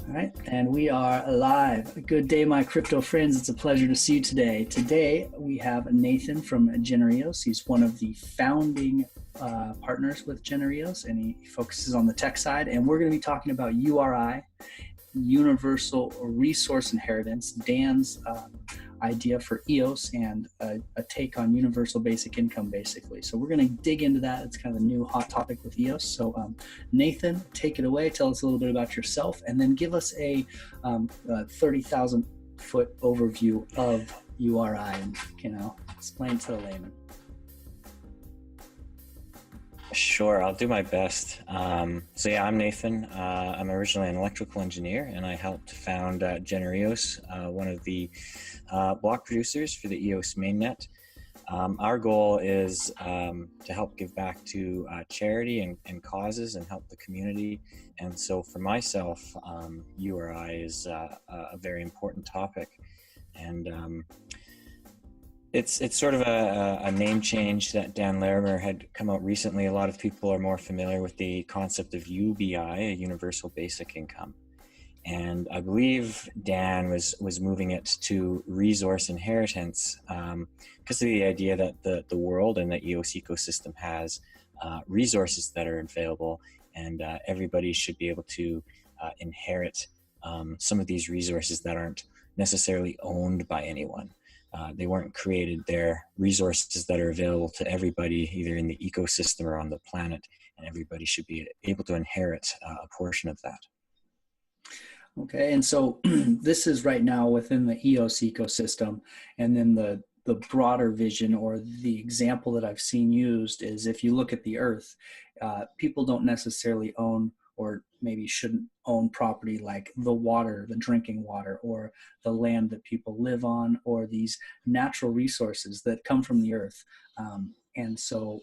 All right, and we are live. Good day, my crypto friends. It's a pleasure to see you today. Today, we have Nathan from GenerEOS. He's one of the founding partners with GenerEOS, and he focuses on the tech side. And we're going to be talking about URI, Universal Resource Inheritance, Dan's idea for EOS, and a take on universal basic income, basically. So we're going to dig into that. It's kind of a new hot topic with EOS. So Nathan, take it away. Tell us a little bit about yourself, and then give us a 30,000 foot overview of URI, and explain to the layman. Sure, I'll do my best. So yeah, I'm Nathan. I'm originally an electrical engineer, and I helped found GenerEOS, one of the block producers for the EOS mainnet. Our goal is to help give back to charity and causes and help the community. And so for myself, URI is a very important topic. And it's sort of a name change that Dan Larimer had come out recently. A lot of people are more familiar with the concept of UBI, a universal basic income. And I believe Dan was moving it to resource inheritance because of the idea that the world and the EOS ecosystem has resources that are available, and everybody should be able to inherit some of these resources that aren't necessarily owned by anyone. They weren't created. They're resources that are available to everybody, either in the ecosystem or on the planet, and everybody should be able to inherit a portion of that. Okay, and so this is right now within the EOS ecosystem, and then the broader vision, or the example that I've seen used, is if you look at the earth, people don't necessarily own, or maybe shouldn't own, property like the water, the drinking water, or the land that people live on, or these natural resources that come from the earth. And so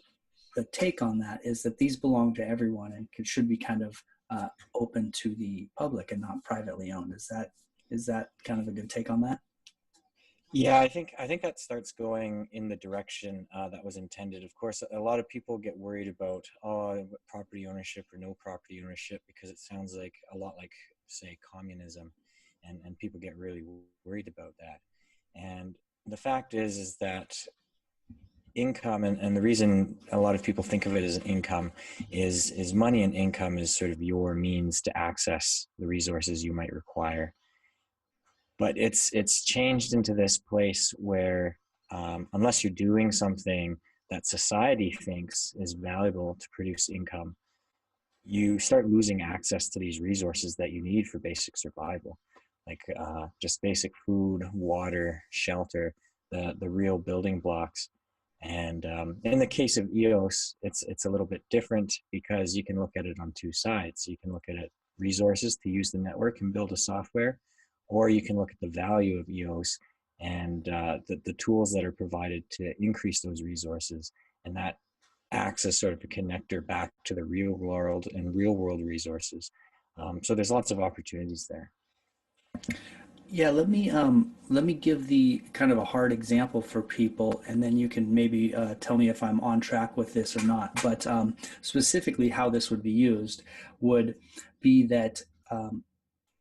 the take on that is that these belong to everyone and should be kind of open to the public and not privately owned. Is that kind of a good take on that? Yeah, I think that starts going in the direction that was intended. Of course, a lot of people get worried about property ownership or no property ownership, because it sounds like a lot like, say, communism, and people get really worried about that. And the fact is that income, and the reason a lot of people think of it as an income is money, and income is sort of your means to access the resources you might require. But it's changed into this place where unless you're doing something that society thinks is valuable to produce income, you start losing access to these resources that you need for basic survival, like just basic food, water, shelter, the real building blocks. And in the case of EOS, it's a little bit different, because you can look at it on two sides. You can look at it resources to use the network and build a software, or you can look at the value of EOS and the tools that are provided to increase those resources. And that acts as sort of a connector back to the real world and real world resources. So there's lots of opportunities there. Yeah, let me give the kind of a hard example for people, and then you can maybe tell me if I'm on track with this or not. But specifically, how this would be used would be that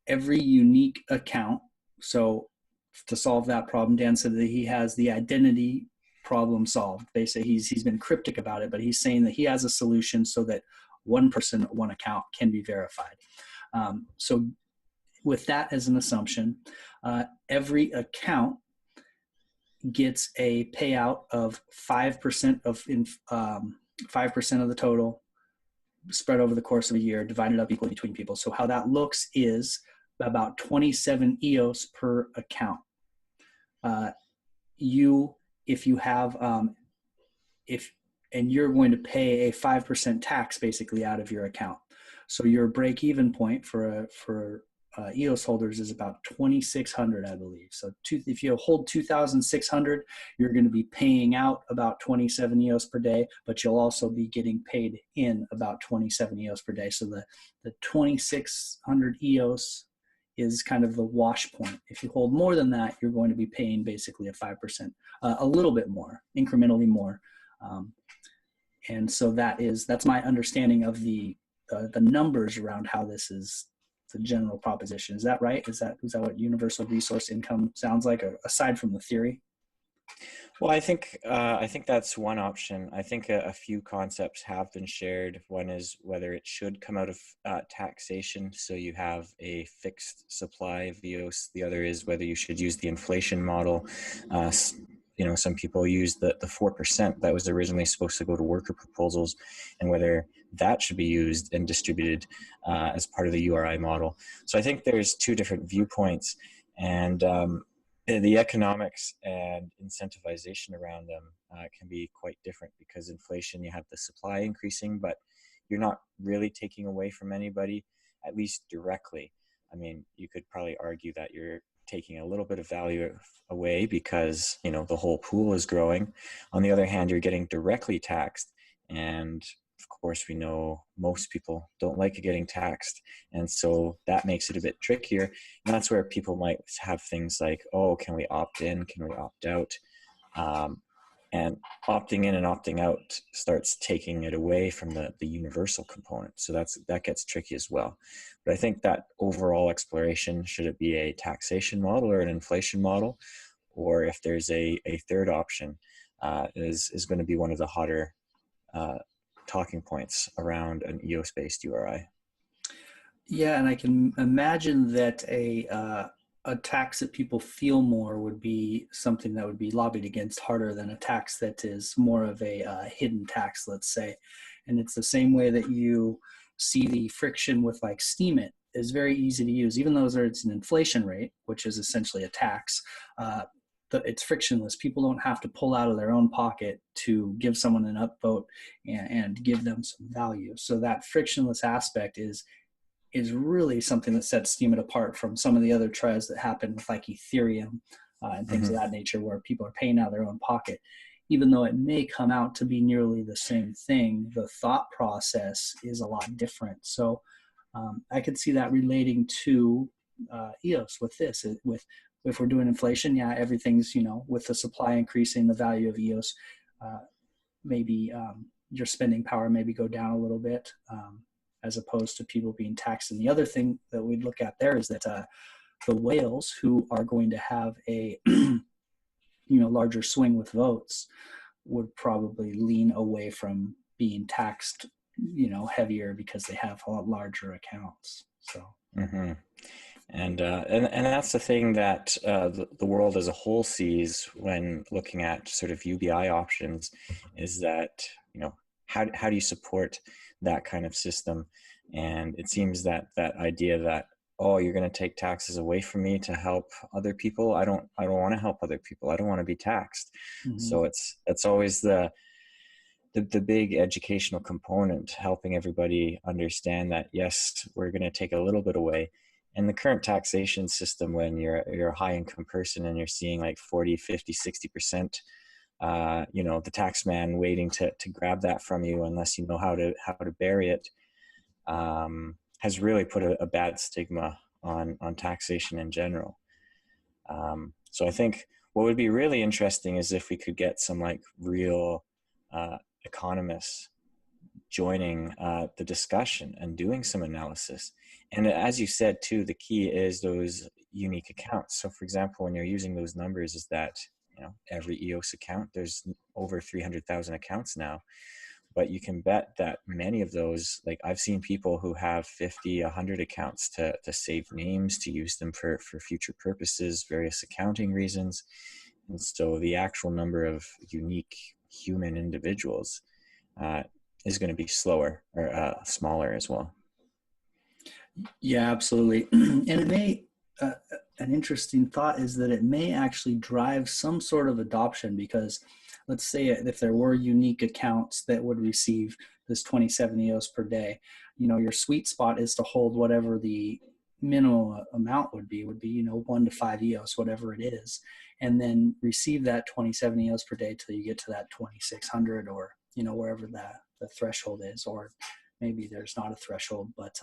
every unique account. So to solve that problem, Dan said that he has the identity problem solved. Basically, he's been cryptic about it, but he's saying that he has a solution so that one person, one account can be verified. So with that as an assumption, every account gets a payout of 5% of 5% of the total, spread over the course of a year, divided up equally between people. So how that looks is about 27 EOS per account. If you have, and you're going to pay a 5% tax basically out of your account. So your break-even point for EOS holders is about 2,600, I believe. So if you hold 2,600, you're going to be paying out about 27 EOS per day, but you'll also be getting paid in about 27 EOS per day. So the 2,600 EOS is kind of the wash point. If you hold more than that, you're going to be paying basically a 5%, a little bit more, incrementally more. And so that's my understanding of the numbers around how this is the general proposition. Is that right? Is that what universal resource income sounds like, aside from the theory? Well, I think that's one option. I think a few concepts have been shared. One is whether it should come out of taxation, so you have a fixed supply of EOS. The other is whether you should use the inflation model. Some people use the 4% that was originally supposed to go to worker proposals, and whether that should be used and distributed as part of the URI model. So I think there's two different viewpoints, and the economics and incentivization around them can be quite different, because inflation, you have the supply increasing, but you're not really taking away from anybody, at least directly. I mean, you could probably argue that you're taking a little bit of value away because, the whole pool is growing. On the other hand, you're getting directly taxed, and of course, we know most people don't like getting taxed. And so that makes it a bit trickier. And that's where people might have things like, oh, can we opt in? Can we opt out? And opting in and opting out starts taking it away from the universal component. So that gets tricky as well. But I think that overall exploration, should it be a taxation model or an inflation model, or if there's a third option, is going to be one of the hotter talking points around an EOS-based URI. Yeah, and I can imagine that a tax that people feel more would be something that would be lobbied against harder than a tax that is more of a hidden tax, let's say. And it's the same way that you see the friction with like Steemit is very easy to use, even though it's an inflation rate, which is essentially a tax. It's frictionless. People don't have to pull out of their own pocket to give someone an upvote and give them some value. So that frictionless aspect is really something that sets Steemit apart from some of the other trials that happen with like Ethereum and things of that nature, where people are paying out of their own pocket. Even though it may come out to be nearly the same thing, the thought process is a lot different. So I could see that relating to EOS with this. If we're doing inflation, yeah, everything's, with the supply increasing, the value of EOS, maybe your spending power maybe go down a little bit, as opposed to people being taxed. And the other thing that we'd look at there is that the whales, who are going to have a larger swing with votes, would probably lean away from being taxed heavier, because they have a lot larger accounts. So and that's the thing that the world as a whole sees when looking at sort of UBI options, is that how do you support that kind of system? And it seems that idea that, oh, you're going to take taxes away from me to help other people. I don't want to help other people. I don't want to be taxed. So it's always the big educational component, helping everybody understand that, yes, we're going to take a little bit away. And the current taxation system, when you're a high income person and you're seeing like 40, 50, 60%, the tax man waiting to grab that from you unless you know how to bury it, has really put a bad stigma on taxation in general. So I think what would be really interesting is if we could get some like real economists joining the discussion and doing some analysis. And as you said too, the key is those unique accounts. So for example, when you're using those numbers, is that every EOS account, there's over 300,000 accounts now, but you can bet that many of those, like I've seen people who have 50, 100 accounts to save names, to use them for future purposes, various accounting reasons. And so the actual number of unique human individuals is going to be slower or smaller as well. Yeah, absolutely. And it may, an interesting thought is that it may actually drive some sort of adoption, because let's say if there were unique accounts that would receive this 27 EOS per day, your sweet spot is to hold whatever the minimum amount would be 1 to 5 EOS, whatever it is, and then receive that 27 EOS per day till you get to that 2,600, or wherever the threshold is, or maybe there's not a threshold. But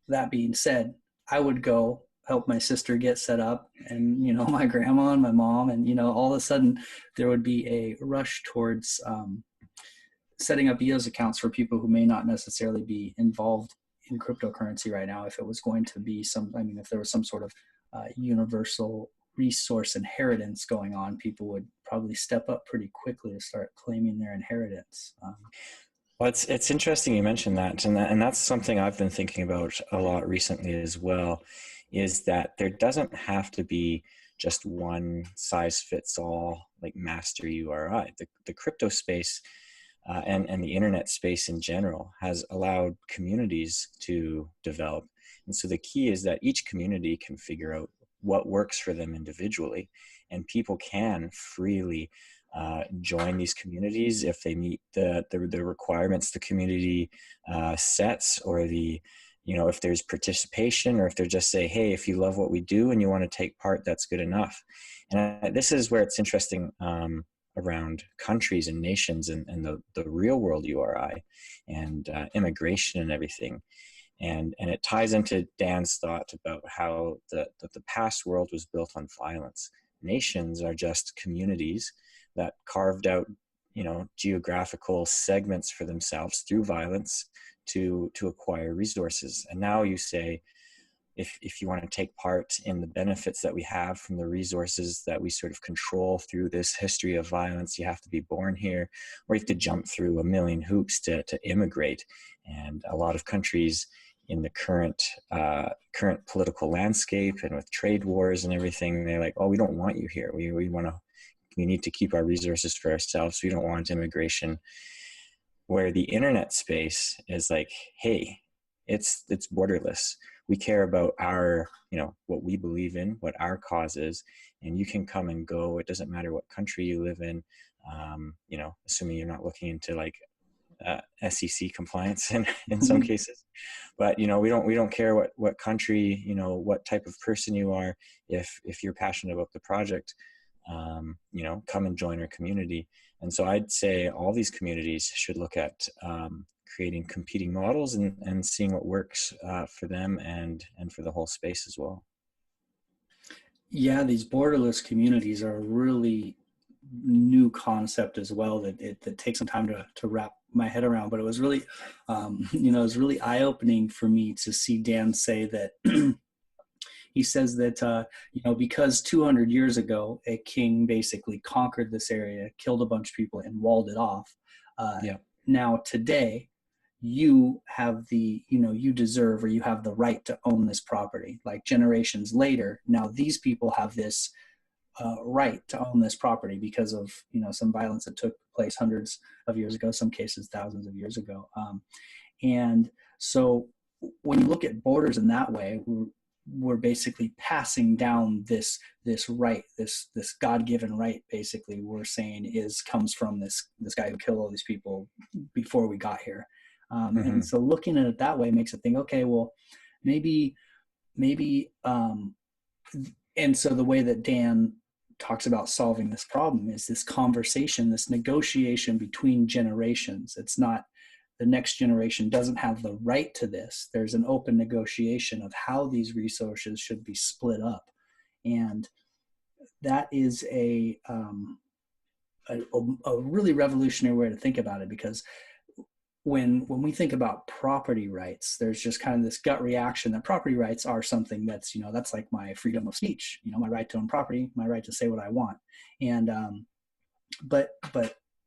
that being said, I would go help my sister get set up, and my grandma and my mom, and all of a sudden there would be a rush towards setting up EOS accounts for people who may not necessarily be involved in cryptocurrency right now, if it was going to be if there was some sort of universal resource inheritance going on, people would probably step up pretty quickly to start claiming their inheritance. Well, it's interesting you mentioned that, and that's something I've been thinking about a lot recently as well, is that there doesn't have to be just one size fits all like master URI. The crypto space and the internet space in general has allowed communities to develop. And so the key is that each community can figure out what works for them individually, and people can freely join these communities if they meet the requirements the community sets, or if there's participation, or if they just say, hey, if you love what we do and you want to take part, that's good enough. And this is where it's interesting around countries and nations and the real world URI and immigration and everything. And it ties into Dan's thought about how the past world was built on violence. Nations are just communities that carved out, geographical segments for themselves through violence to acquire resources. And now you say, if you want to take part in the benefits that we have from the resources that we sort of control through this history of violence, you have to be born here, or you have to jump through a million hoops to immigrate. And a lot of countries in the current political landscape and with trade wars and everything, they're like, oh, we don't want you here. We need to keep our resources for ourselves. We don't want immigration. Where the internet space is like, hey, it's borderless. We care about our, what we believe in, what our cause is, and you can come and go. It doesn't matter what country you live in, assuming you're not looking into like SEC compliance in some cases. But we don't care what country, what type of person you are. If you're passionate about the project, come and join our community. And so I'd say all these communities should look at creating competing models and seeing what works for them and for the whole space as well. Yeah, these borderless communities are a really new concept as well that takes some time to wrap my head around. But it was really, it was really eye-opening for me to see Dan say that he says that, because 200 years ago, a king basically conquered this area, killed a bunch of people and walled it off. Now today, you have you deserve, or you have the right to own this property. Like generations later, now these people have this right to own this property because of, some violence that took place hundreds of years ago, some cases thousands of years ago. And so when you look at borders in that way, we're basically passing down this right, this God-given right, basically, we're saying comes from this guy who killed all these people before we got here. And so looking at it that way makes it think, okay, well, maybe, and so the way that Dan talks about solving this problem is this conversation, this negotiation between generations. It's not, the next generation doesn't have the right to this. There's an open negotiation of how these resources should be split up. And that is a really revolutionary way to think about it, because when we think about property rights, there's just kind of this gut reaction that property rights are something that's, that's like my freedom of speech, my right to own property, my right to say what I want. And, but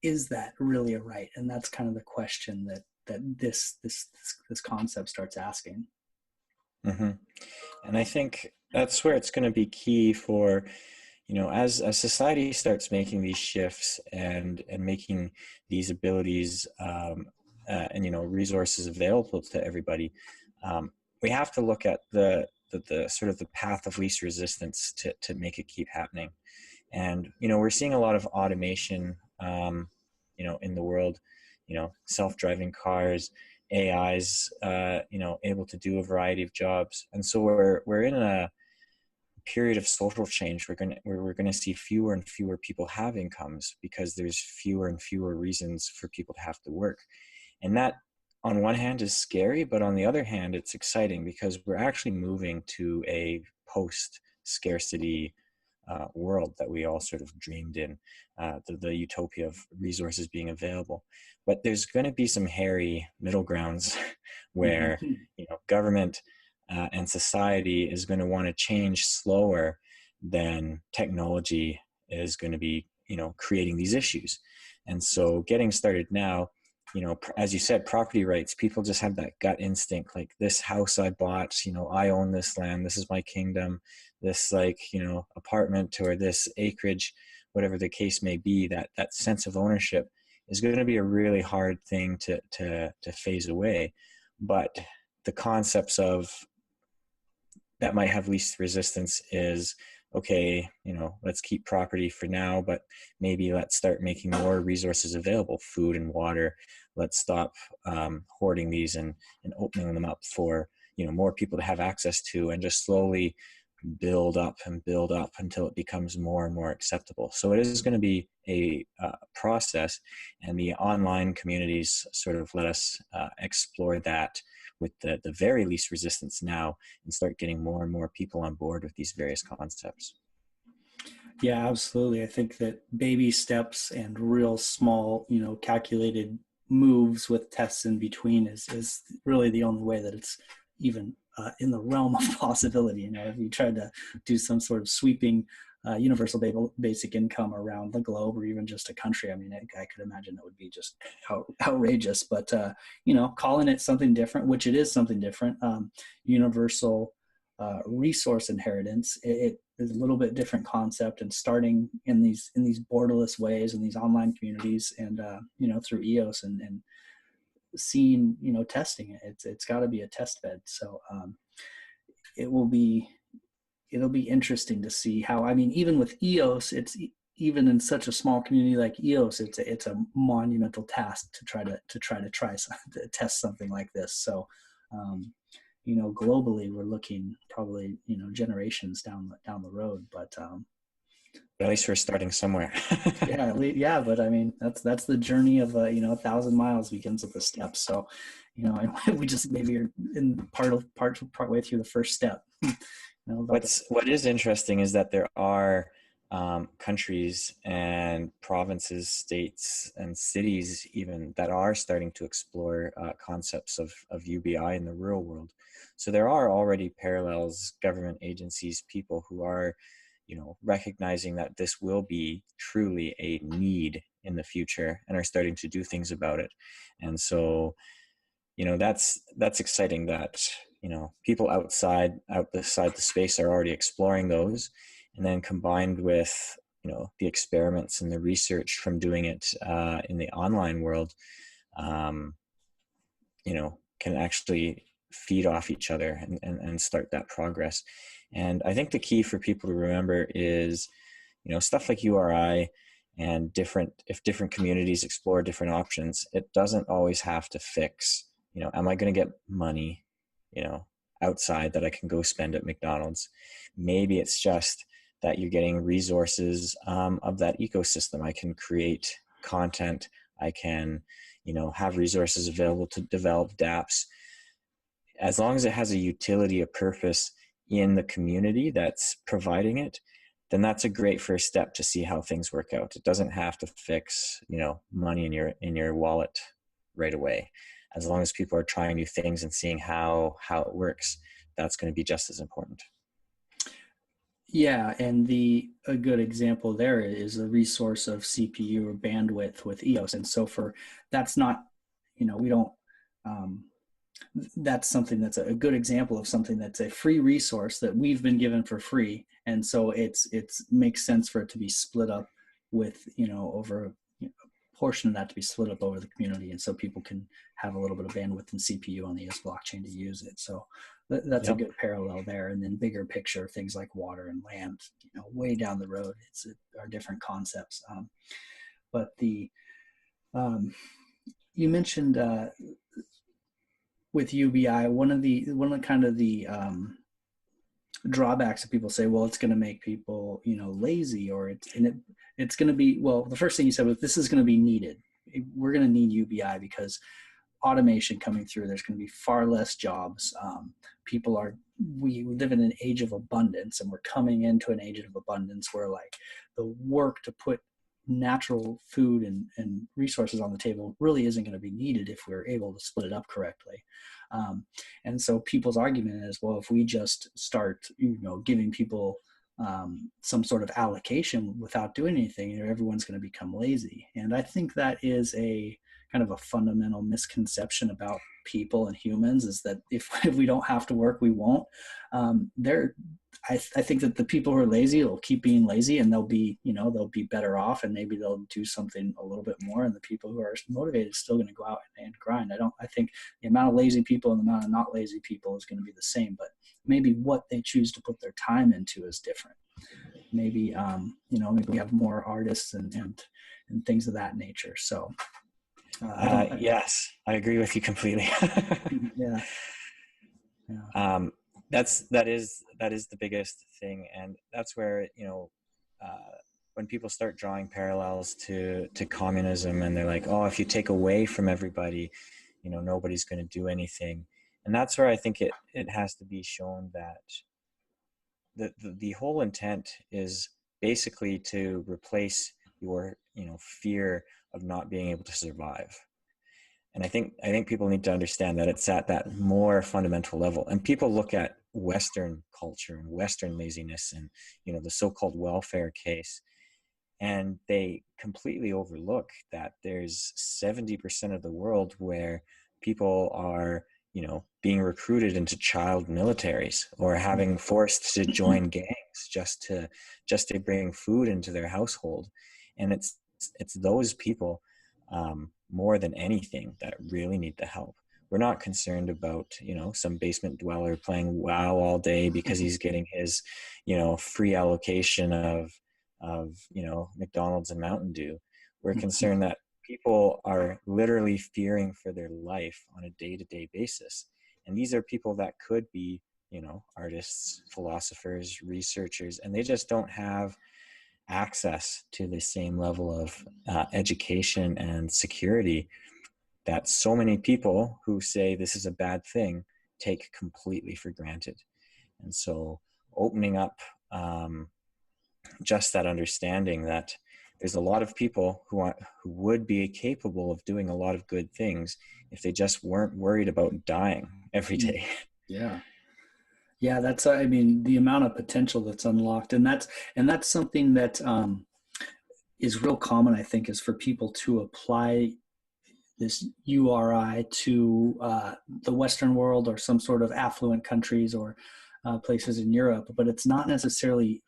is that really a right? And that's kind of the question that this concept starts asking. And I think that's where it's going to be key for, as society starts making these shifts and making these abilities, and resources available to everybody, we have to look at the sort of the path of least resistance to make it keep happening. And we're seeing a lot of automation in the world, self-driving cars, AIs, able to do a variety of jobs. And so we're in a period of social change. We're gonna see fewer and fewer people have incomes because there's fewer and fewer reasons for people to have to work. And that, on one hand, is scary, but on the other hand, it's exciting because we're actually moving to a post-scarcity world that we all sort of dreamed in, the utopia of resources being available. But there's going to be some hairy middle grounds where, government and society is going to want to change slower than technology is going to be, creating these issues. And so getting started now, as you said, property rights, people just have that gut instinct, like this house I bought, I own this land, this is my kingdom, this apartment or this acreage, whatever the case may be, that sense of ownership is going to be a really hard thing to phase away. But the concepts of that might have least resistance is, okay, let's keep property for now, but maybe let's start making more resources available, food and water. Let's stop hoarding these and opening them up for, more people to have access to, and just slowly build up until it becomes more and more acceptable. So it is going to be a process, and the online communities sort of let us explore that with the very least resistance now, and start getting more and more people on board with these various concepts. Yeah, absolutely. I think that baby steps and real small, calculated moves with tests in between is really the only way that it's even in the realm of possibility. If you tried to do some sort of sweeping universal basic income around the globe, or even just a country, I could imagine that would be just outrageous. But calling it something different, which it is something different, universal resource inheritance, it is a little bit different concept, and starting in these borderless ways in these online communities, and through EOS and seeing, testing it. It's got to be a test bed. So it'll be interesting to see how, even with EOS, it's even in such a small community like EOS, it's a monumental task to try to test something like this. So globally, we're looking probably, generations down the road, but at least we're starting somewhere. yeah, but that's the journey of 1,000 miles begins with a step. So we just maybe are in part way through the first step. What is interesting is that there are countries and provinces, states, and cities even that are starting to explore concepts of UBI in the real world. So there are already parallels, government agencies, people who are, recognizing that this will be truly a need in the future, and are starting to do things about it. And so, that's exciting that, people outside the space are already exploring those, and then combined with, the experiments and the research from doing it in the online world, can actually feed off each other and start that progress. And I think the key for people to remember is, stuff like URI and if different communities explore different options, it doesn't always have to fix, am I going to get money, outside that I can go spend at McDonald's? Maybe it's just that you're getting resources of that ecosystem. I can create content. I can, have resources available to develop dApps. As long as it has a utility, a purpose in the community that's providing it, then that's a great first step to see how things work out. It doesn't have to fix, money in your wallet right away. As long as people are trying new things and seeing how it works, that's going to be just as important. Yeah, and a good example there is the resource of CPU or bandwidth with EOS. And so that's not, we don't, that's something that's a good example of something that's a free resource that we've been given for free. And so it makes sense for it to be split up with, over a portion of that to be split up over the community. And so people can have a little bit of bandwidth and CPU on the EOS blockchain to use it. So that's a good parallel there. And then bigger picture, things like water and land, way down the road, are different concepts. But you mentioned with UBI, one of the kind of the drawbacks that people say, well, it's going to make people, lazy, or it's going to be, well, the first thing you said was this is going to be needed. We're going to need UBI because automation coming through. There's going to be far less jobs. We live in an age of abundance, and we're coming into an age of abundance where like the work to put natural food and resources on the table really isn't going to be needed if we're able to split it up correctly. And so people's argument is, well, if we just start, giving people some sort of allocation without doing anything, everyone's going to become lazy. And I think that is a kind of a fundamental misconception about people and humans, is that if we don't have to work, we won't. I think that the people who are lazy will keep being lazy, and they'll be better off, and maybe they'll do something a little bit more. And the people who are motivated are still going to go out and grind. I think the amount of lazy people and the amount of not lazy people is going to be the same, but maybe what they choose to put their time into is different. Maybe, maybe we have more artists and things of that nature. So, yes, I agree with you completely. Yeah. That is the biggest thing, and that's where when people start drawing parallels to communism, and they're like, oh, if you take away from everybody, nobody's going to do anything. And that's where I think it has to be shown that the whole intent is basically to replace your fear of not being able to survive. And I think people need to understand that it's at that more fundamental level. And people look at Western culture and Western laziness and, the so-called welfare case, and they completely overlook that there's 70% of the world where people are, being recruited into child militaries or having forced to join gangs just to bring food into their household. And it's those people, more than anything, that really need the help. We're not concerned about, some basement dweller playing WoW all day because he's getting his, free allocation of McDonald's and Mountain Dew. We're concerned that people are literally fearing for their life on a day-to-day basis. And these are people that could be, artists, philosophers, researchers, and they just don't have access to the same level of education and security that so many people who say this is a bad thing take completely for granted. And so opening up just that understanding that there's a lot of people who would be capable of doing a lot of good things if they just weren't worried about dying every day. Yeah, that's, the amount of potential that's unlocked, and that's something that is real common, I think, is for people to apply this URI to the Western world or some sort of affluent countries or places in Europe, but it's not necessarily,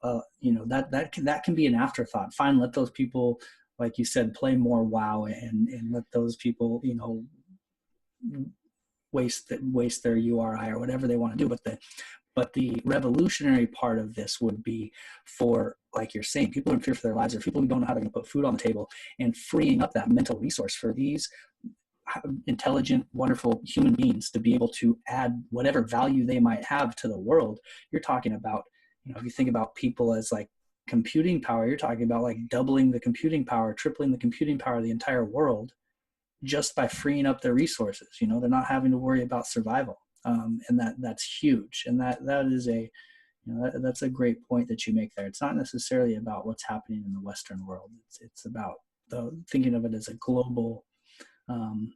that can be an afterthought. Fine, let those people, like you said, play more WoW and let those people, waste their URI or whatever they want to do. But the revolutionary part of this would be for, like you're saying, people in fear for their lives, or people who don't know how they're going to put food on the table, and freeing up that mental resource for these intelligent, wonderful human beings to be able to add whatever value they might have to the world. You're talking about, if you think about people as like computing power, you're talking about like doubling the computing power, tripling the computing power of the entire world, just by freeing up their resources. They're not having to worry about survival. And that's huge. And that is that's a great point that you make there. It's not necessarily about what's happening in the Western world. It's about thinking of it as a global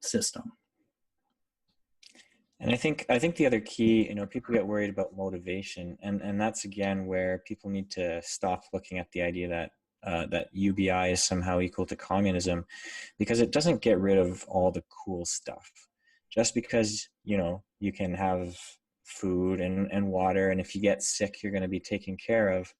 system. And I think the other key, people get worried about motivation, and that's again where people need to stop looking at the idea that UBI is somehow equal to communism, because it doesn't get rid of all the cool stuff. Just because, you can have food and water, and if you get sick, you're going to be taken care of,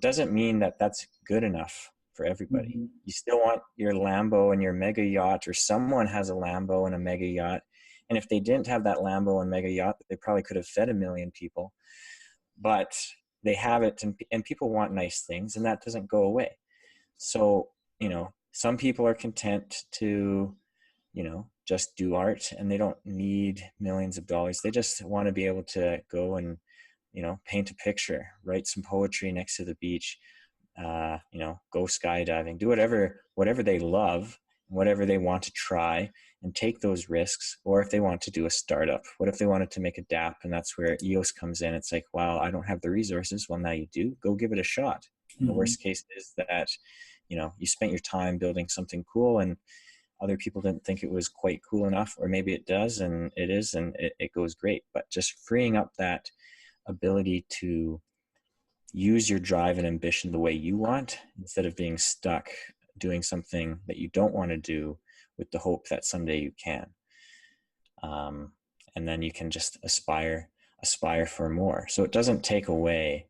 doesn't mean that that's good enough for everybody. Mm-hmm. You still want your Lambo and your mega yacht, or someone has a Lambo and a mega yacht. And if they didn't have that Lambo and mega yacht, they probably could have fed 1 million people. But they have it, and people want nice things, and that doesn't go away. So, some people are content to, just do art, and they don't need millions of dollars. They just want to be able to go and, paint a picture, write some poetry next to the beach, go skydiving, do whatever they love, whatever they want to try. and take those risks. Or if they want to do a startup, what if they wanted to make a DApp, and that's where EOS comes in? It's like, wow, I don't have the resources. Well, now you do. Go give it a shot. And the worst case is that, you spent your time building something cool and other people didn't think it was quite cool enough, or maybe it does and it is, and it goes great. But just freeing up that ability to use your drive and ambition the way you want, instead of being stuck doing something that you don't want to do with the hope that someday you can. And then you can just aspire for more. So it doesn't take away,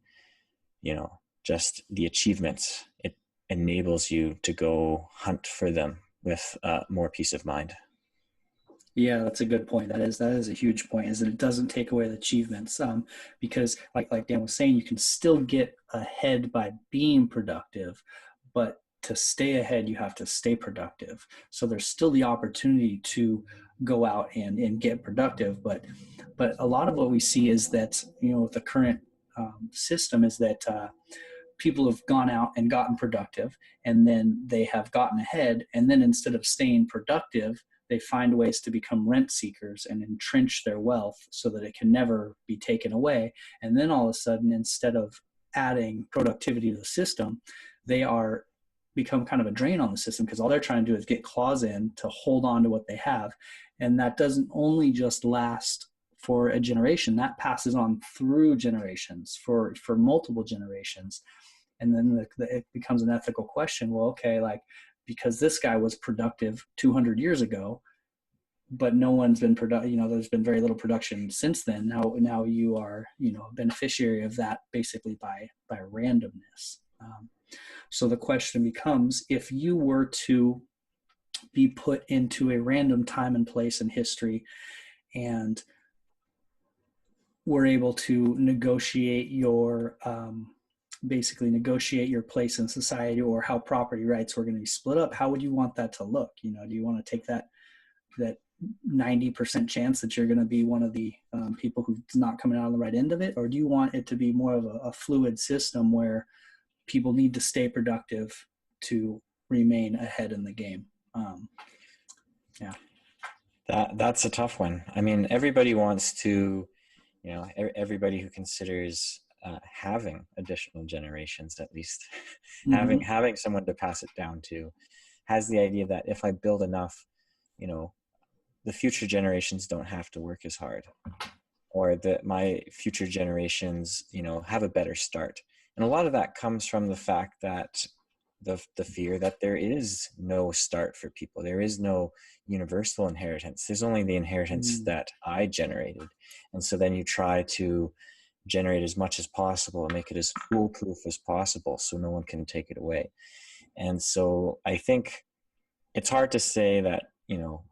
just the achievements. It enables you to go hunt for them with more peace of mind. Yeah, that's a good point. That is a huge point, is that it doesn't take away the achievements, because like Dan was saying, you can still get ahead by being productive, but to stay ahead, you have to stay productive. So there's still the opportunity to go out and get productive, but a lot of what we see is that, with the current system, is that people have gone out and gotten productive, and then they have gotten ahead, and then instead of staying productive, they find ways to become rent seekers and entrench their wealth so that it can never be taken away. And then all of a sudden, instead of adding productivity to the system, they are become kind of a drain on the system, because all they're trying to do is get claws in to hold on to what they have. And that doesn't only just last for a generation, that passes on through generations, for multiple generations. And then it becomes an ethical question. Well, okay, because this guy was productive 200 years ago, but no one's been there's been very little production since then. Now you are, a beneficiary of that, basically by randomness. So the question becomes, if you were to be put into a random time and place in history, and were able to negotiate your place in society, or how property rights were going to be split up, how would you want that to look? Do you want to take that 90% chance that you're going to be one of the people who's not coming out on the right end of it? Or do you want it to be more of a fluid system where people need to stay productive to remain ahead in the game? Yeah. That's a tough one. I mean, everybody wants to, everybody who considers having additional generations, at least having someone to pass it down to, has the idea that if I build enough, the future generations don't have to work as hard, or that my future generations, have a better start. And a lot of that comes from the fact that the fear that there is no start for people. There is no universal inheritance. There's only the inheritance that I generated. And so then you try to generate as much as possible and make it as foolproof as possible so no one can take it away. And so I think it's hard to say that,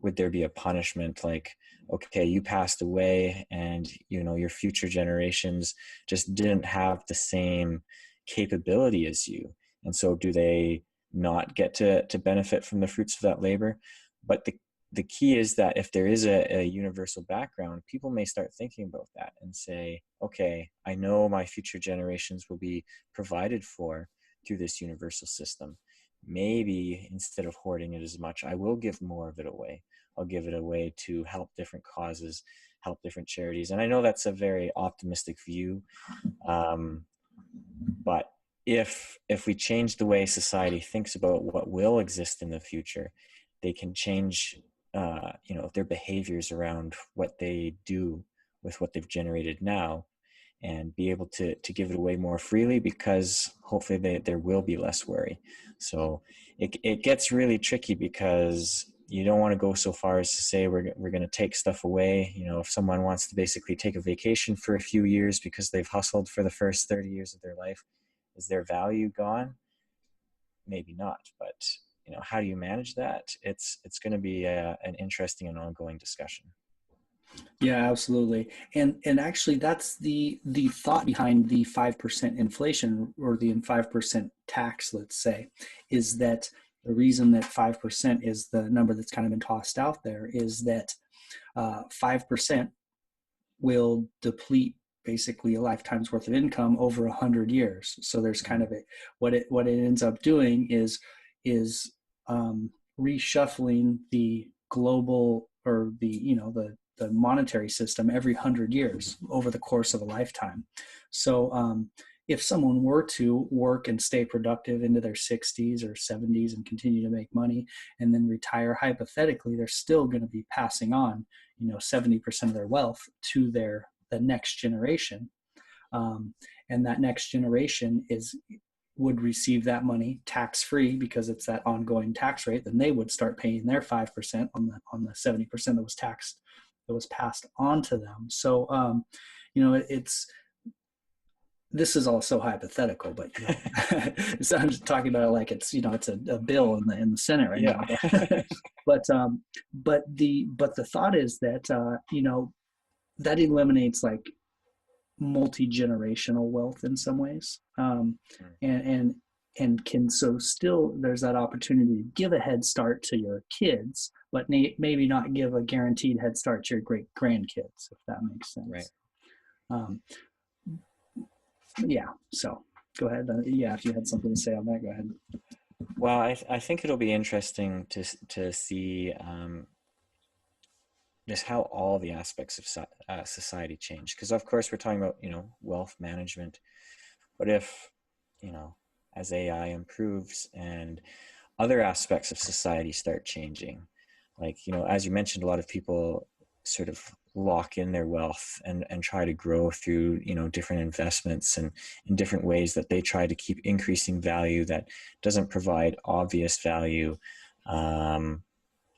would there be a punishment, like, okay, you passed away and, your future generations just didn't have the same capability as you. And so do they not get to benefit from the fruits of that labor? But the key is that if there is a universal background, people may start thinking about that and say, okay, I know my future generations will be provided for through this universal system. Maybe instead of hoarding it as much, I will give more of it away. I'll give it away to help different causes, help different charities. And I know that's a very optimistic view, but if we change the way society thinks about what will exist in the future, they can change, their behaviors around what they do with what they've generated now, and be able to give it away more freely, because hopefully there will be less worry. So it gets really tricky, because you don't want to go so far as to say we're going to take stuff away. If someone wants to basically take a vacation for a few years because they've hustled for the first 30 years of their life, is their value gone? Maybe not, but how do you manage that? It's going to be an interesting and ongoing discussion. Yeah, absolutely. And actually that's the thought behind the 5% inflation, or the 5% tax, let's say, is that the reason that 5% is the number that's kind of been tossed out there is that 5% will deplete basically a lifetime's worth of income over 100 years. So there's kind of what it ends up doing is reshuffling the global, or the monetary system every 100 years over the course of a lifetime. So if someone were to work and stay productive into their 60s or 70s and continue to make money and then retire, hypothetically, they're still going to be passing on, 70% of their wealth to the next generation. And that next generation would receive that money tax-free because it's that ongoing tax rate. Then they would start paying their 5% on the 70% that was passed on to them. So, this is also hypothetical, but so I'm just talking about it like it's it's a bill in the Senate right now. But the thought is that that eliminates like multi-generational wealth in some ways, and can, so still there's that opportunity to give a head start to your kids, but maybe not give a guaranteed head start to your great grandkids, if that makes sense. Right. Yeah. So go ahead. If you had something to say on that, go ahead. Well, I think it'll be interesting to see just how all the aspects of society change. Because of course we're talking about wealth management, but if as AI improves and other aspects of society start changing, like as you mentioned, a lot of people sort of lock in their wealth and try to grow through different investments and in different ways that they try to keep increasing value that doesn't provide obvious value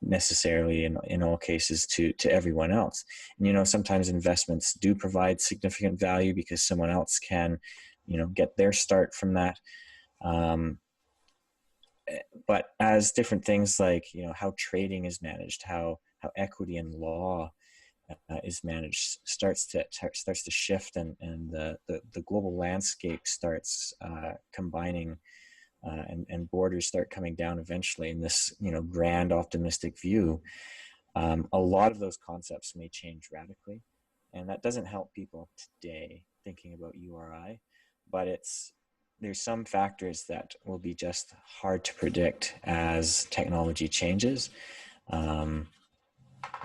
necessarily in all cases to everyone else. And sometimes investments do provide significant value because someone else can get their start from that, but as different things like how trading is managed, how equity and law is managed starts to shift, and the global landscape starts combining, and borders start coming down eventually in this grand optimistic view. A lot of those concepts may change radically, and that doesn't help people today thinking about URI, but there's some factors that will be just hard to predict as technology changes.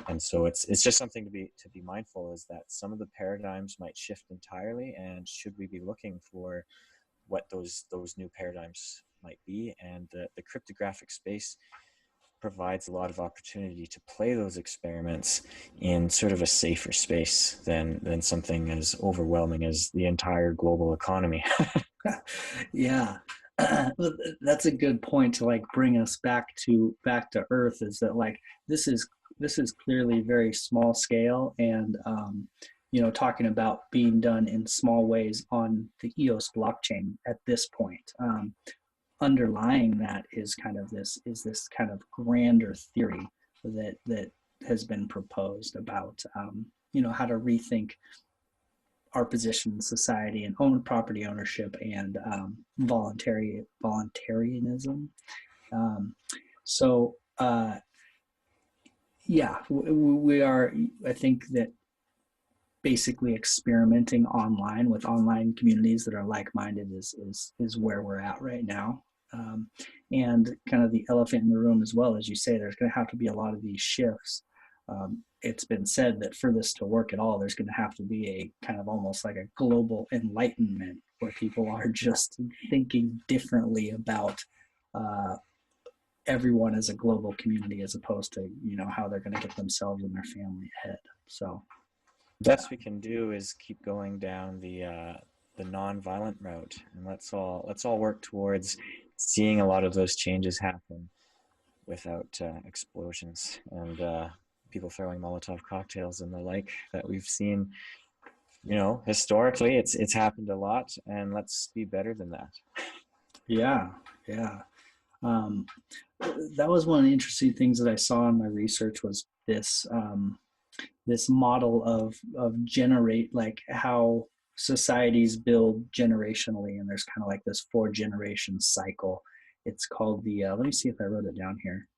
And so it's just something to be mindful, is that some of the paradigms might shift entirely, and should we be looking for what those new paradigms might be? And the cryptographic space provides a lot of opportunity to play those experiments in sort of a safer space than something as overwhelming as the entire global economy. Yeah. That's a good point to like bring us back to earth, is that like this is clearly very small scale, and talking about being done in small ways on the EOS blockchain at this point. Underlying that is this kind of grander theory that has been proposed about how to rethink our position in society and property ownership and voluntarism. We are, I think that basically experimenting online with online communities that are like-minded is where we're at right now. And kind of the elephant in the room as well, as you say, there's going to have to be a lot of these shifts. It's been said that for this to work at all, there's going to have to be a kind of almost like a global enlightenment where people are just thinking differently about everyone as a global community, as opposed to how they're going to get themselves and their family ahead. So the best we can do is keep going down the non-violent route, and let's all work towards seeing a lot of those changes happen without explosions and people throwing Molotov cocktails and the like that we've seen. Historically, it's happened a lot, and let's be better than that. Yeah. That was one of the interesting things that I saw in my research, was this model of generate, like how societies build generationally, and there's kind of like this 4-generation cycle. It's called the let me see if I wrote it down here.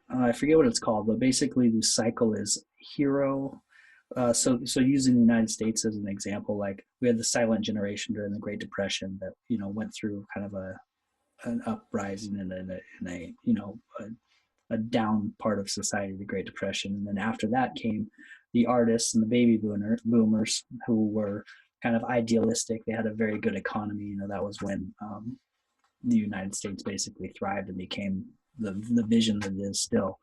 I forget what it's called, but basically the cycle is hero. So using the United States as an example, like we had the silent generation during the Great Depression that went through kind of an uprising and a a down part of society, the Great Depression. And then after that came the artists and the baby boomers who were kind of idealistic. They had a very good economy. You know, that was when the United States basically thrived and became the vision that it is still.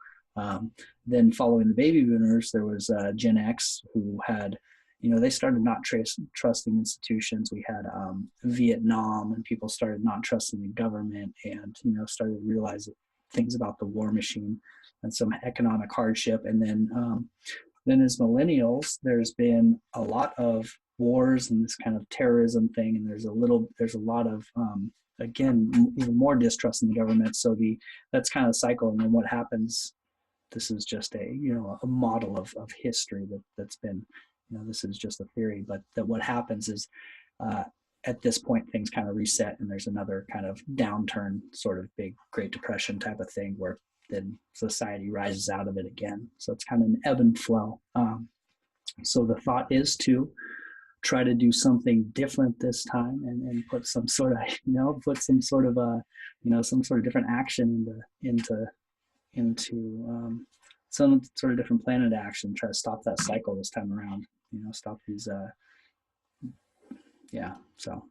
Then following the baby boomers, there was Gen X, who had, you know, they started not trusting institutions. We had Vietnam, and people started not trusting the government, and, you know, started realizing things about the war machine and some economic hardship. And then as millennials, there's been a lot of wars and this kind of terrorism thing, and there's a lot of again, even more distrust in the government. So that's kind of the cycle. And then what happens, this is just a model of history that's been, you know, this is just a theory, but that what happens is at this point things kind of reset, and there's another kind of downturn, sort of big Great Depression type of thing, where then society rises out of it again. So it's kind of an ebb and flow. So the thought is to try to do something different this time, and put some sort of, you know, some sort of different action into some sort of different plan into action. Try to stop that cycle this time around. You know, stop these. So.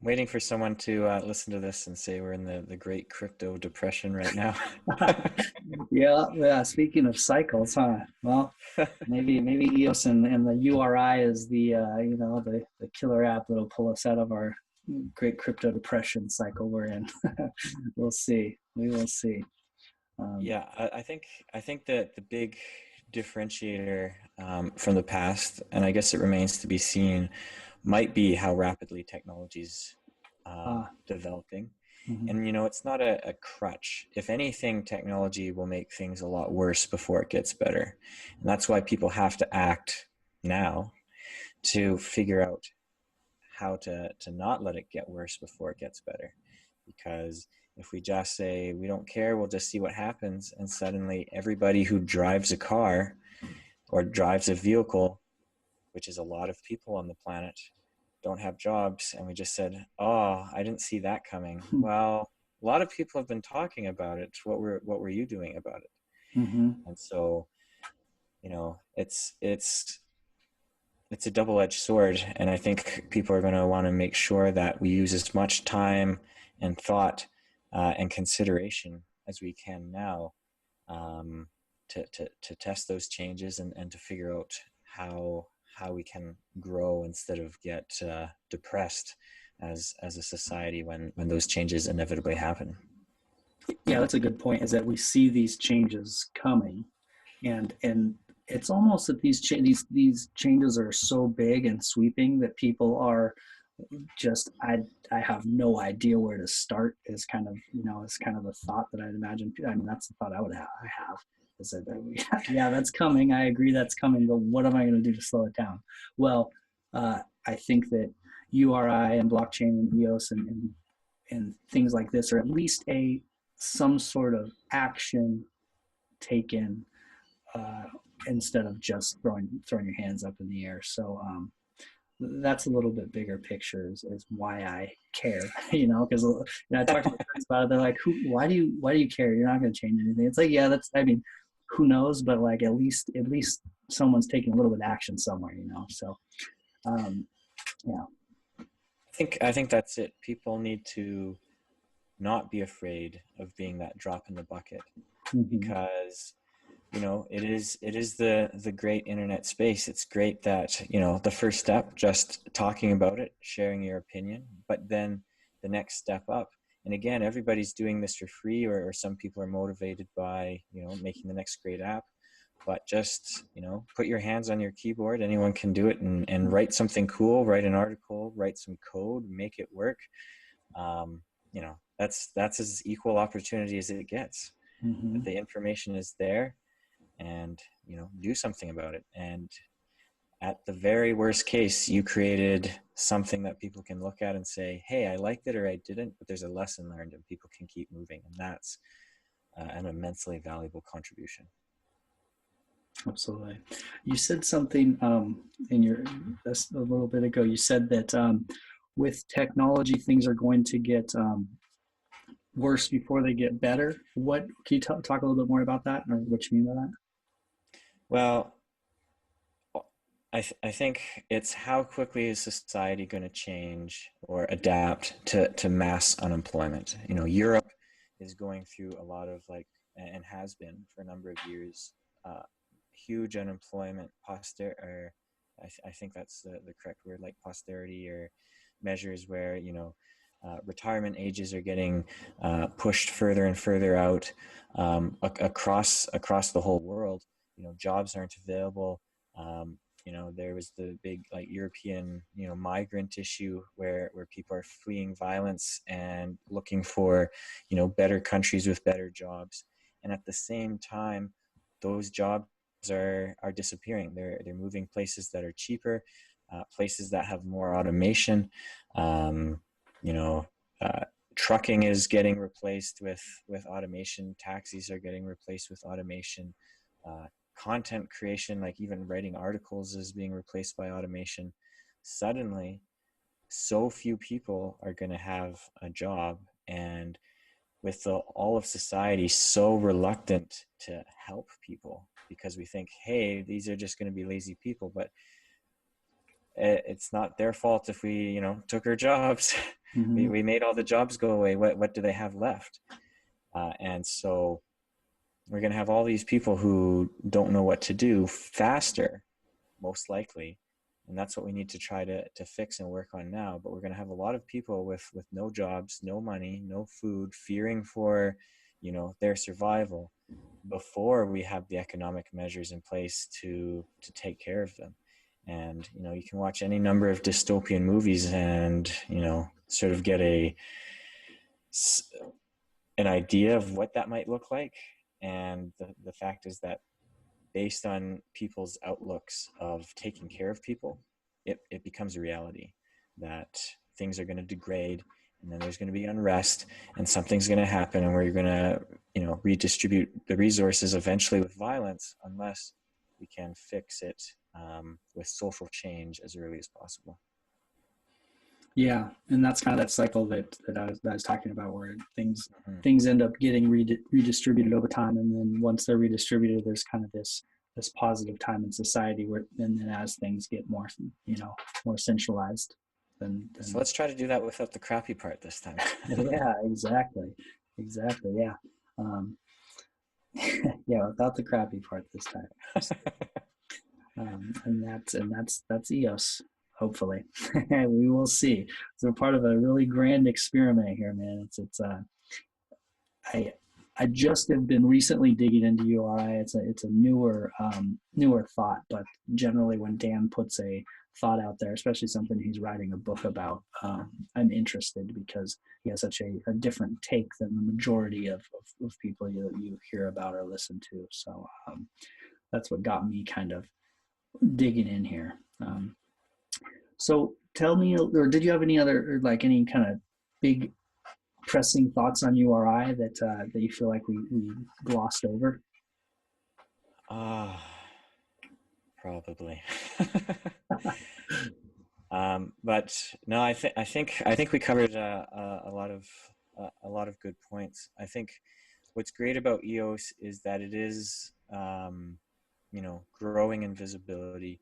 Waiting for someone to listen to this and say we're in the great crypto depression right now. Yeah. Speaking of cycles, huh? Well, maybe EOS and the URI is the the killer app that'll pull us out of our great crypto depression cycle we're in. We'll see. We will see. Yeah, I think that the big differentiator from the past, and I guess it remains to be seen, might be how rapidly technology's developing. Mm-hmm. And, you know, it's not a crutch. If anything, technology will make things a lot worse before it gets better. And that's why people have to act now to figure out how to not let it get worse before it gets better. Because if we just say, we don't care, we'll just see what happens, and suddenly everybody who drives a car or drives a vehicle, which is a lot of people on the planet, don't have jobs, and we just said, oh, I didn't see that coming. Well, a lot of people have been talking about it. What were you doing about it? Mm-hmm. And so, you know, it's a double-edged sword, and I think people are going to want to make sure that we use as much time and thought and consideration as we can now to test those changes and to figure out how we can grow instead of get depressed as a society when those changes inevitably happen. Yeah, that's a good point, is that we see these changes coming, and it's almost that these changes are so big and sweeping that people are just, I have no idea where to start, is kind of, you know, is kind of the thought that I'd imagine. I mean, that's the thought I have is that, yeah, that's coming. I agree that's coming, but what am I going to do to slow it down? Well, I think that URI and blockchain and EOS and things like this are at least some sort of action taken instead of just throwing your hands up in the air. So that's a little bit bigger picture is why I care, you know, because I talk to my friends about it. They're like, why do you care? You're not going to change anything. It's like, yeah, who knows? But like, at least someone's taking a little bit of action somewhere, you know? So, yeah. I think that's it. People need to not be afraid of being that drop in the bucket, Mm-hmm. because, you know, it is the great internet space. It's great that, you know, the first step, just talking about it, sharing your opinion, but then the next step up. And again, everybody's doing this for free, or some people are motivated by, you know, making the next great app. But just, you know, put your hands on your keyboard. Anyone can do it, and write something cool, write an article, write some code, make it work. You know, that's as equal opportunity as it gets. Mm-hmm. The information is there, and, you know, do something about it. And at the very worst case, you created something that people can look at and say, hey, I liked it or I didn't, but there's a lesson learned, and people can keep moving. And that's an immensely valuable contribution. Absolutely. You said something a little bit ago. You said that with technology, things are going to get worse before they get better. What can you talk a little bit more about that, or what you mean by that? Well, I think it's how quickly is society going to change or adapt to mass unemployment. You know, Europe is going through a lot of like, and has been for a number of years, huge unemployment, or I think that's the correct word, like posterity or measures where, you know, retirement ages are getting pushed further and further out across the whole world. You know, jobs aren't available. You know, there was the big like European, you know, migrant issue where people are fleeing violence and looking for, you know, better countries with better jobs. And at the same time, those jobs are disappearing. They're moving places that are cheaper, places that have more automation. Um, you know, uh, trucking is getting replaced with automation. Taxis are getting replaced with automation. Uh, Content creation, like even writing articles, is being replaced by automation. Suddenly, so few people are going to have a job, and with all of society so reluctant to help people because we think, hey, these are just going to be lazy people, but it's not their fault if we, you know, took our jobs. Mm-hmm. We made all the jobs go away. What do they have left? And so we're going to have all these people who don't know what to do faster, most likely. And that's what we need to try to fix and work on now. But we're going to have a lot of people with no jobs, no money, no food, fearing for, you know, their survival before we have the economic measures in place to take care of them. And, you know, you can watch any number of dystopian movies and, you know, sort of get an idea of what that might look like. And the fact is that based on people's outlooks of taking care of people, it becomes a reality that things are going to degrade, and then there's going to be unrest, and something's going to happen, and we're going to, you know, redistribute the resources eventually with violence, unless we can fix it with social change as early as possible. Yeah, and that's kind of that cycle that I was talking about, where things Mm-hmm. things end up getting redistributed over time, and then once they're redistributed, there's kind of this positive time in society where, and then as things get more, you know, more centralized, So then let's try to do that without the crappy part this time. yeah, exactly, yeah, um, yeah, without the crappy part this time. And that's EOS. Hopefully, we will see. So part of a really grand experiment here, man. I I just have been recently digging into URI. It's a newer thought, but generally when Dan puts a thought out there, especially something he's writing a book about, I'm interested because he has such a different take than the majority of people you hear about or listen to. So that's what got me kind of digging in here. So tell me, or did you have any other, or like any kind of big pressing thoughts on URI that you feel like we glossed over? Ah, probably. But no, I think we covered a lot of good points. I think what's great about EOS is that it is, you know, growing in visibility.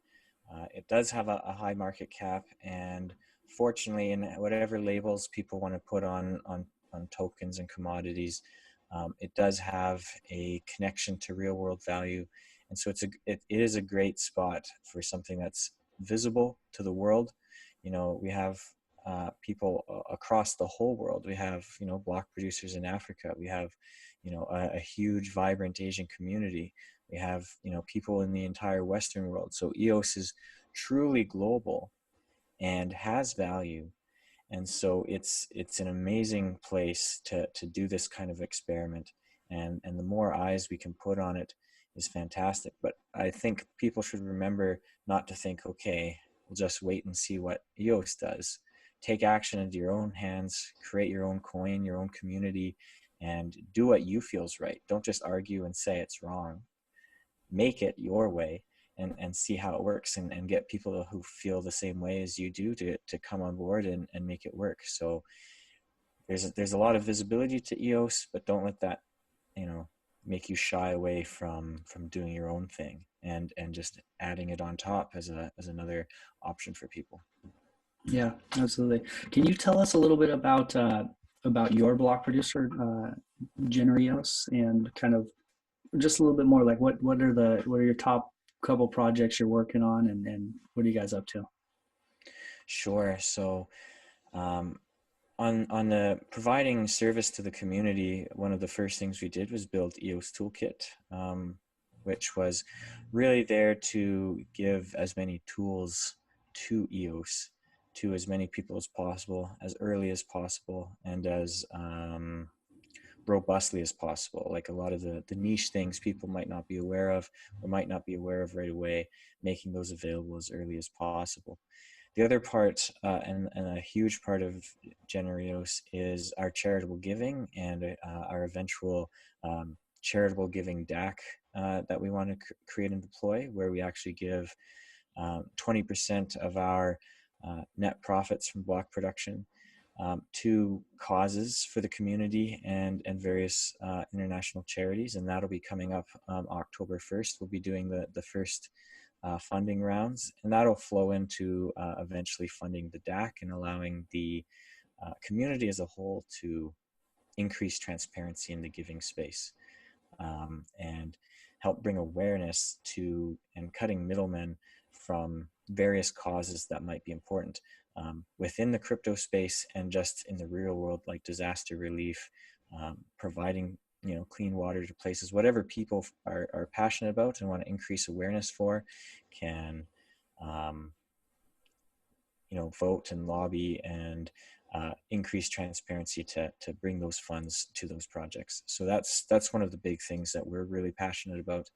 It does have a high market cap, and fortunately, in whatever labels people want to put on tokens and commodities, it does have a connection to real world value, and so it is a great spot for something that's visible to the world. You know, we have people across the whole world. We have, you know, block producers in Africa. We have, you know, a huge, vibrant Asian community. We have, you know, people in the entire Western world. So EOS is truly global and has value. And so it's an amazing place to do this kind of experiment. And the more eyes we can put on it is fantastic. But I think people should remember not to think, okay, we'll just wait and see what EOS does. Take action into your own hands, create your own coin, your own community, and do what you feels right. Don't just argue and say it's wrong. Make it your way, and see how it works, and get people who feel the same way as you do to come on board and make it work. So there's a lot of visibility to EOS, but don't let that, make you shy away from doing your own thing and just adding it on top as another option for people. Yeah, absolutely. Can you tell us a little bit about your block producer, GenerEOS, and kind of just a little bit more like what are your top couple projects you're working on, and what are you guys up to? Sure. So on the providing service to the community, one of the first things we did was build EOS Toolkit, which was really there to give as many tools to EOS to as many people as possible, as early as possible, and as robustly as possible. Like a lot of the niche things people might not be aware of or might not be aware of right away, making those available as early as possible. The other part, and a huge part of GenerEOS, is our charitable giving and our eventual charitable giving DAC that we want to create and deploy, where we actually give 20% of our net profits from block production to causes for the community and various international charities. And that'll be coming up October 1st. We'll be doing the first funding rounds, and that'll flow into eventually funding the DAC and allowing the community as a whole to increase transparency in the giving space, and help bring awareness to and cutting middlemen from various causes that might be important within the crypto space and just in the real world, like disaster relief, providing clean water to places, whatever people are passionate about and want to increase awareness for, can vote and lobby and increase transparency to bring those funds to those projects. So that's one of the big things that we're really passionate about.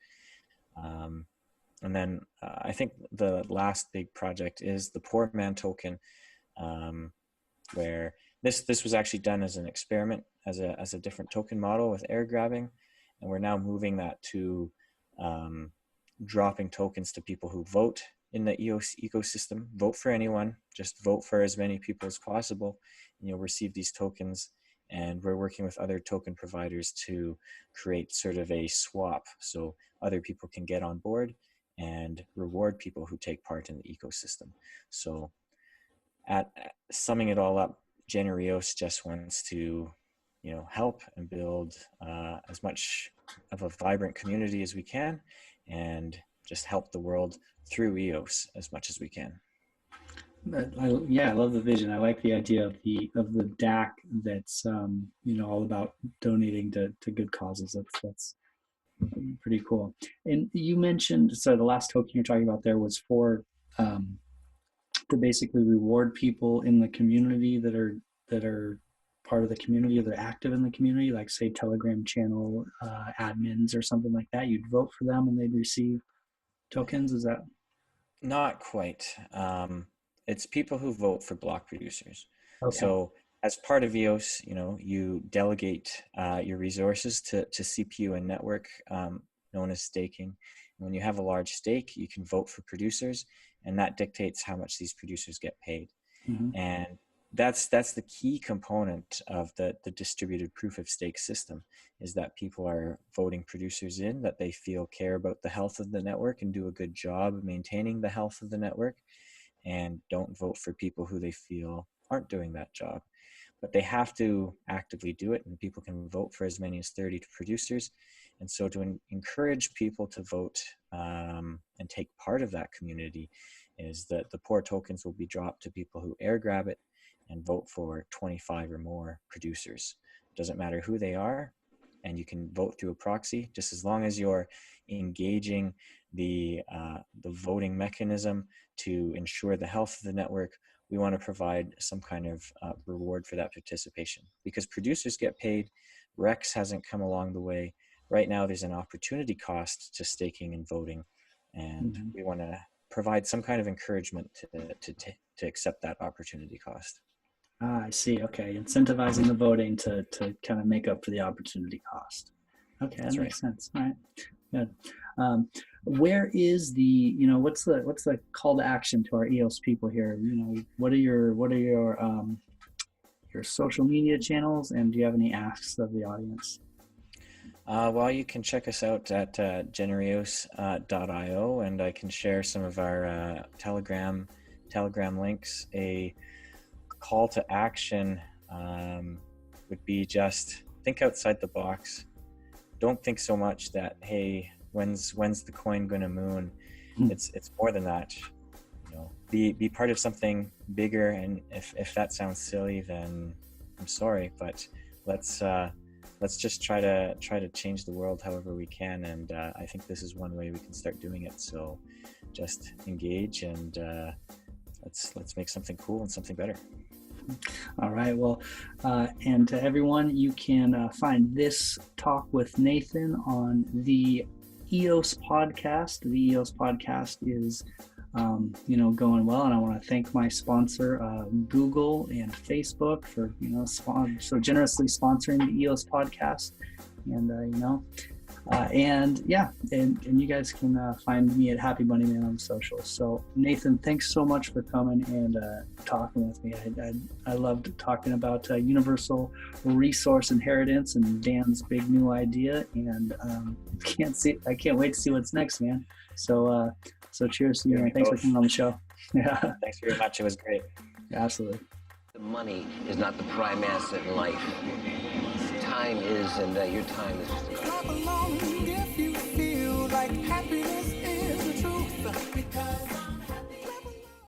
And then I think the last big project is the Poor Man token, where this was actually done as an experiment, as a different token model with air grabbing, and we're now moving that to dropping tokens to people who vote in the EOS ecosystem. Vote for anyone, just vote for as many people as possible, and you'll receive these tokens. And we're working with other token providers to create sort of a swap, so other people can get on board and reward people who take part in the ecosystem. So at summing it all up, GenerEOS just wants to help and build as much of a vibrant community as we can, and just help the world through EOS as much as we can. I love the vision. I like the idea of the DAC that's all about donating to good causes. That's pretty cool. And you mentioned, so the last token you're talking about there was for to basically reward people in the community that are part of the community, or they're active in the community, like say Telegram channel admins or something like that. You'd vote for them and they'd receive tokens. Is that? Not quite. It's people who vote for block producers. Okay. So as part of EOS, you delegate your resources to CPU and network, known as staking. And when you have a large stake, you can vote for producers, and that dictates how much these producers get paid. Mm-hmm. And that's the key component of the distributed proof of stake system, is that people are voting producers in that they feel care about the health of the network and do a good job of maintaining the health of the network, and don't vote for people who they feel aren't doing that job. But they have to actively do it, and people can vote for as many as 30 producers. And so to encourage people to vote and take part of that community, is that the poor tokens will be dropped to people who air grab it and vote for 25 or more producers. It doesn't matter who they are, and you can vote through a proxy, just as long as you're engaging the voting mechanism to ensure the health of the network. We want to provide some kind of reward for that participation, because producers get paid. Rex hasn't come along the way. Right now, there's an opportunity cost to staking and voting, and Mm-hmm. we want to provide some kind of encouragement to accept that opportunity cost. I see. Okay. Incentivizing the voting to kind of make up for the opportunity cost. Okay. That makes sense. All right. Good. Where is the, what's the call to action to our EOS people here? What are your your social media channels, and do you have any asks of the audience? Well, you can check us out at GenerEOS.io, and I can share some of our Telegram links. A call to action would be just think outside the box. Don't think so much that, hey, when's the coin going to moon? It's more than that. You know, be part of something bigger. And if that sounds silly, then I'm sorry, but let's just try to change the world however we can. And I think this is one way we can start doing it. So just engage, and let's make something cool and something better. All right. Well, and to everyone, you can find this talk with Nathan on the EOS podcast. The EOS podcast is, going well, and I want to thank my sponsor, Google and Facebook, for so generously sponsoring the EOS podcast, and and you guys can find me at HappyMoneyMan on socials. So Nathan, thanks so much for coming and talking with me. I loved talking about universal resource inheritance and Dan's big new idea, and I can't wait to see what's next, man. So cheers to you, and thanks for coming on the show. Yeah. Thanks very much. It was great. Absolutely. The money is not the prime asset in life. Time is, and your time is just a Clap along if you feel like happiness